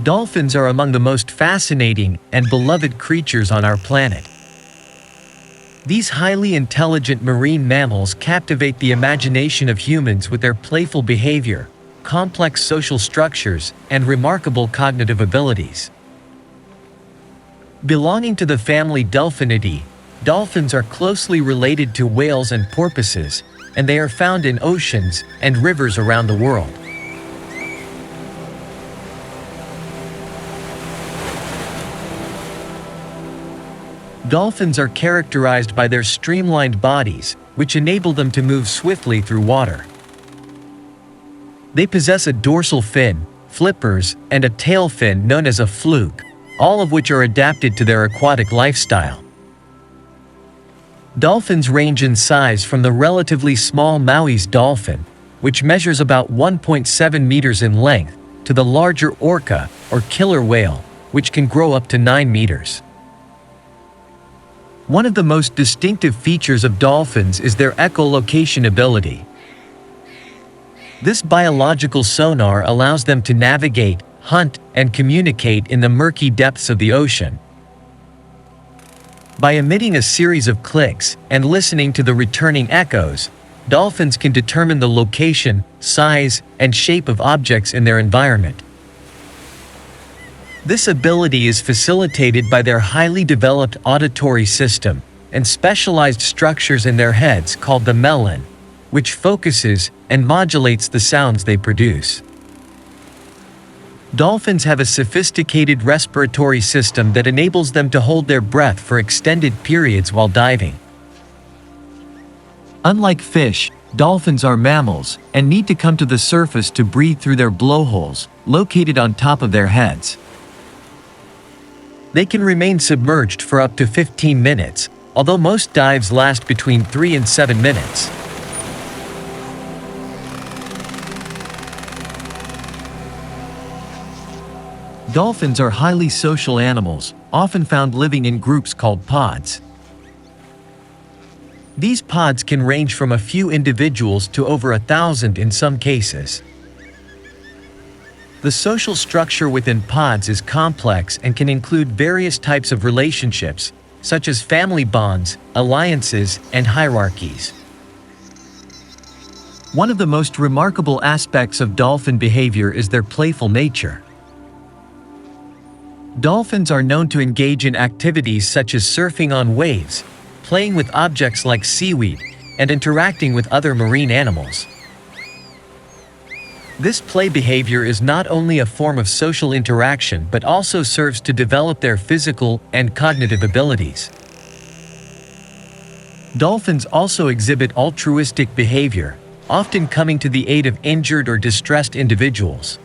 Dolphins are among the most fascinating and beloved creatures on our planet. These highly intelligent marine mammals captivate the imagination of humans with their playful behavior, complex social structures, and remarkable cognitive abilities. Belonging to the family Delphinidae, dolphins are closely related to whales and porpoises, and they are found in oceans and rivers around the world. Dolphins are characterized by their streamlined bodies, which enable them to move swiftly through water. They possess a dorsal fin, flippers, and a tail fin known as a fluke, all of which are adapted to their aquatic lifestyle. Dolphins range in size from the relatively small Maui's dolphin, which measures about 1.7 meters in length, to the larger orca, or killer whale, which can grow up to 9 meters. One of the most distinctive features of dolphins is their echolocation ability. This biological sonar allows them to navigate, hunt, and communicate in the murky depths of the ocean. By emitting a series of clicks and listening to the returning echoes, dolphins can determine the location, size, and shape of objects in their environment. This ability is facilitated by their highly developed auditory system and specialized structures in their heads called the melon, which focuses and modulates the sounds they produce. Dolphins have a sophisticated respiratory system that enables them to hold their breath for extended periods while diving. Unlike fish, dolphins are mammals and need to come to the surface to breathe through their blowholes, located on top of their heads. They can remain submerged for up to 15 minutes, although most dives last between 3 and 7 minutes. Dolphins are highly social animals, often found living in groups called pods. These pods can range from a few individuals to over 1,000 in some cases. The social structure within pods is complex and can include various types of relationships, such as family bonds, alliances, and hierarchies. One of the most remarkable aspects of dolphin behavior is their playful nature. Dolphins are known to engage in activities such as surfing on waves, playing with objects like seaweed, and interacting with other marine animals. This play behavior is not only a form of social interaction but also serves to develop their physical and cognitive abilities. Dolphins also exhibit altruistic behavior, often coming to the aid of injured or distressed individuals.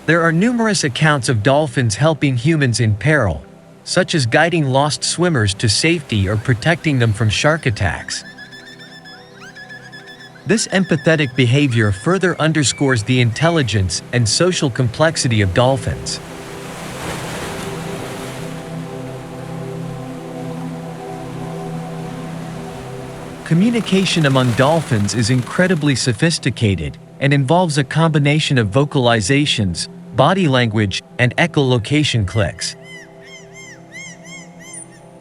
There are numerous accounts of dolphins helping humans in peril, such as guiding lost swimmers to safety or protecting them from shark attacks. This empathetic behavior further underscores the intelligence and social complexity of dolphins. Communication among dolphins is incredibly sophisticated and involves a combination of vocalizations, body language, and echolocation clicks.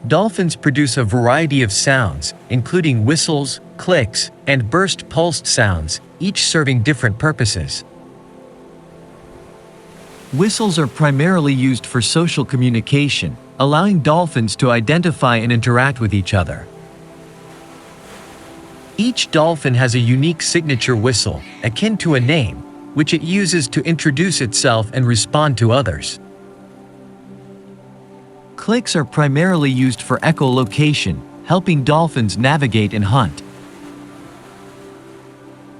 Dolphins produce a variety of sounds, including whistles, clicks, and burst-pulsed sounds, each serving different purposes. Whistles are primarily used for social communication, allowing dolphins to identify and interact with each other. Each dolphin has a unique signature whistle, akin to a name, which it uses to introduce itself and respond to others. Clicks are primarily used for echolocation, helping dolphins navigate and hunt.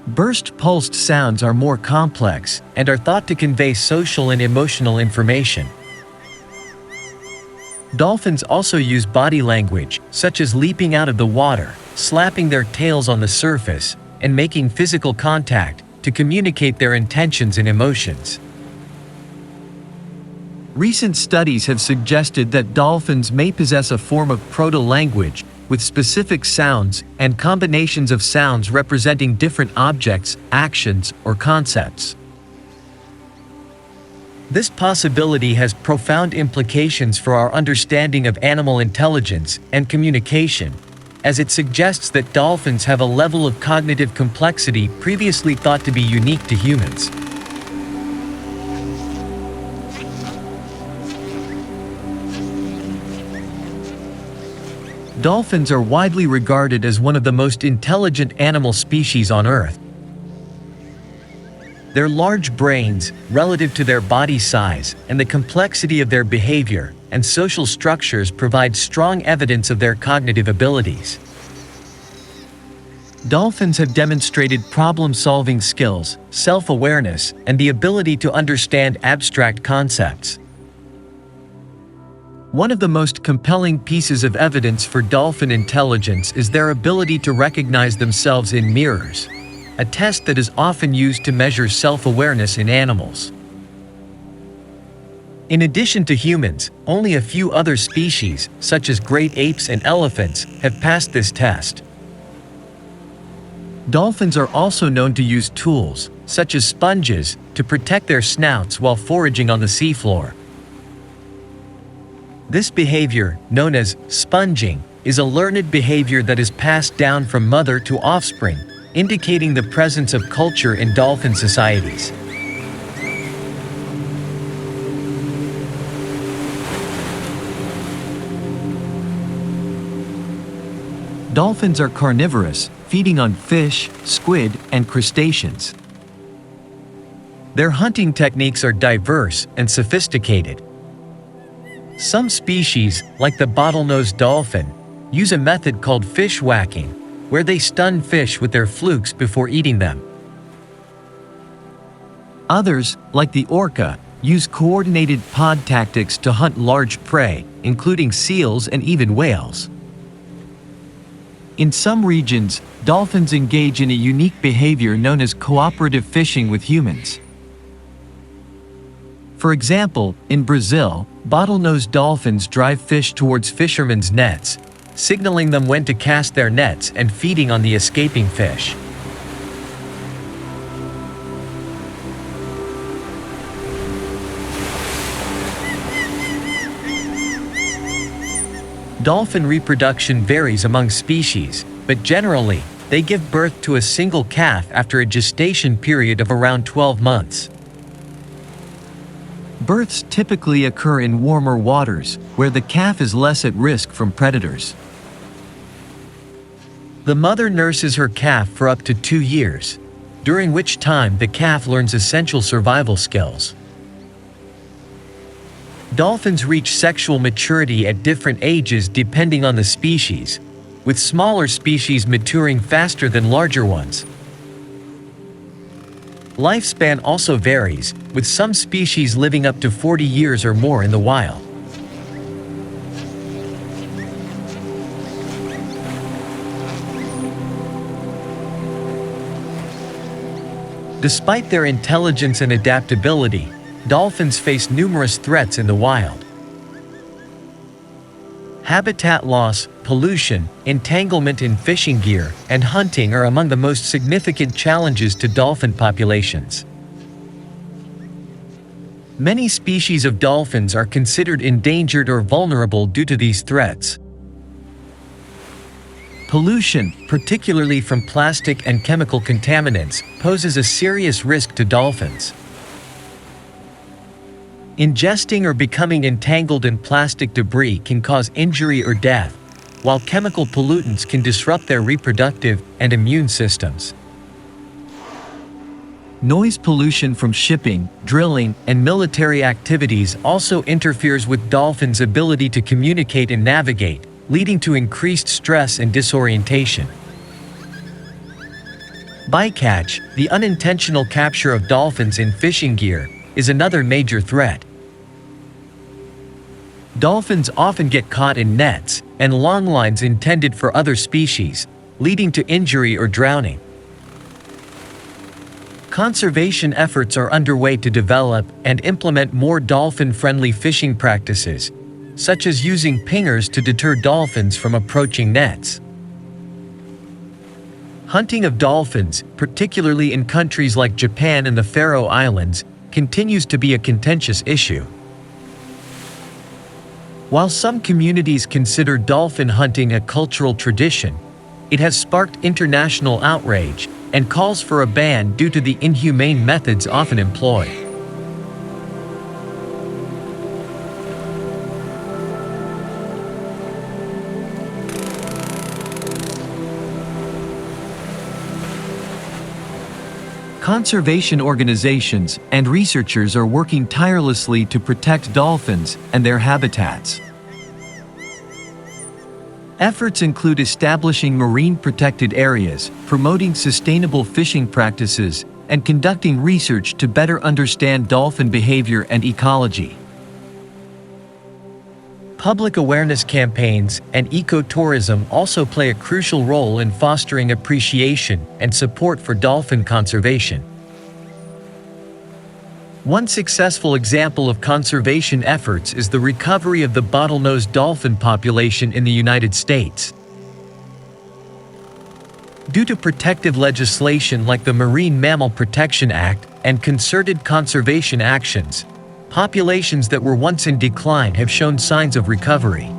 Burst-pulsed sounds are more complex and are thought to convey social and emotional information. Dolphins also use body language, such as leaping out of the water, slapping their tails on the surface, and making physical contact, to communicate their intentions and emotions. Recent studies have suggested that dolphins may possess a form of proto-language, with specific sounds and combinations of sounds representing different objects, actions, or concepts. This possibility has profound implications for our understanding of animal intelligence and communication, as it suggests that dolphins have a level of cognitive complexity previously thought to be unique to humans. Dolphins are widely regarded as one of the most intelligent animal species on Earth. Their large brains, relative to their body size, and the complexity of their behavior and social structures provide strong evidence of their cognitive abilities. Dolphins have demonstrated problem-solving skills, self-awareness, and the ability to understand abstract concepts. One of the most compelling pieces of evidence for dolphin intelligence is their ability to recognize themselves in mirrors, a test that is often used to measure self-awareness in animals. In addition to humans, only a few other species, such as great apes and elephants, have passed this test. Dolphins are also known to use tools, such as sponges, to protect their snouts while foraging on the seafloor. This behavior, known as sponging, is a learned behavior that is passed down from mother to offspring, indicating the presence of culture in dolphin societies. Dolphins are carnivorous, feeding on fish, squid, and crustaceans. Their hunting techniques are diverse and sophisticated. Some species, like the bottlenose dolphin, use a method called fish whacking, where they stun fish with their flukes before eating them. Others, like the orca, use coordinated pod tactics to hunt large prey, including seals and even whales. In some regions, dolphins engage in a unique behavior known as cooperative fishing with humans. For example, in Brazil, bottlenose dolphins drive fish towards fishermen's nets, signaling them when to cast their nets and feeding on the escaping fish. Dolphin reproduction varies among species, but generally, they give birth to a single calf after a gestation period of around 12 months. Births typically occur in warmer waters, where the calf is less at risk from predators. The mother nurses her calf for up to 2 years, during which time the calf learns essential survival skills. Dolphins reach sexual maturity at different ages depending on the species, with smaller species maturing faster than larger ones. Lifespan also varies, with some species living up to 40 years or more in the wild. Despite their intelligence and adaptability, dolphins face numerous threats in the wild. Habitat loss, pollution, entanglement in fishing gear, and hunting are among the most significant challenges to dolphin populations. Many species of dolphins are considered endangered or vulnerable due to these threats. Pollution, particularly from plastic and chemical contaminants, poses a serious risk to dolphins. Ingesting or becoming entangled in plastic debris can cause injury or death, while chemical pollutants can disrupt their reproductive and immune systems. Noise pollution from shipping, drilling, and military activities also interferes with dolphins' ability to communicate and navigate, leading to increased stress and disorientation. Bycatch, the unintentional capture of dolphins in fishing gear, is another major threat. Dolphins often get caught in nets and long lines intended for other species, leading to injury or drowning. Conservation efforts are underway to develop and implement more dolphin-friendly fishing practices, such as using pingers to deter dolphins from approaching nets. Hunting of dolphins, particularly in countries like Japan and the Faroe Islands, continues to be a contentious issue. While some communities consider dolphin hunting a cultural tradition, it has sparked international outrage and calls for a ban due to the inhumane methods often employed. Conservation organizations and researchers are working tirelessly to protect dolphins and their habitats. Efforts include establishing marine protected areas, promoting sustainable fishing practices, and conducting research to better understand dolphin behavior and ecology. Public awareness campaigns and ecotourism also play a crucial role in fostering appreciation and support for dolphin conservation. One successful example of conservation efforts is the recovery of the bottlenose dolphin population in the United States. Due to protective legislation like the Marine Mammal Protection Act and concerted conservation actions, populations that were once in decline have shown signs of recovery.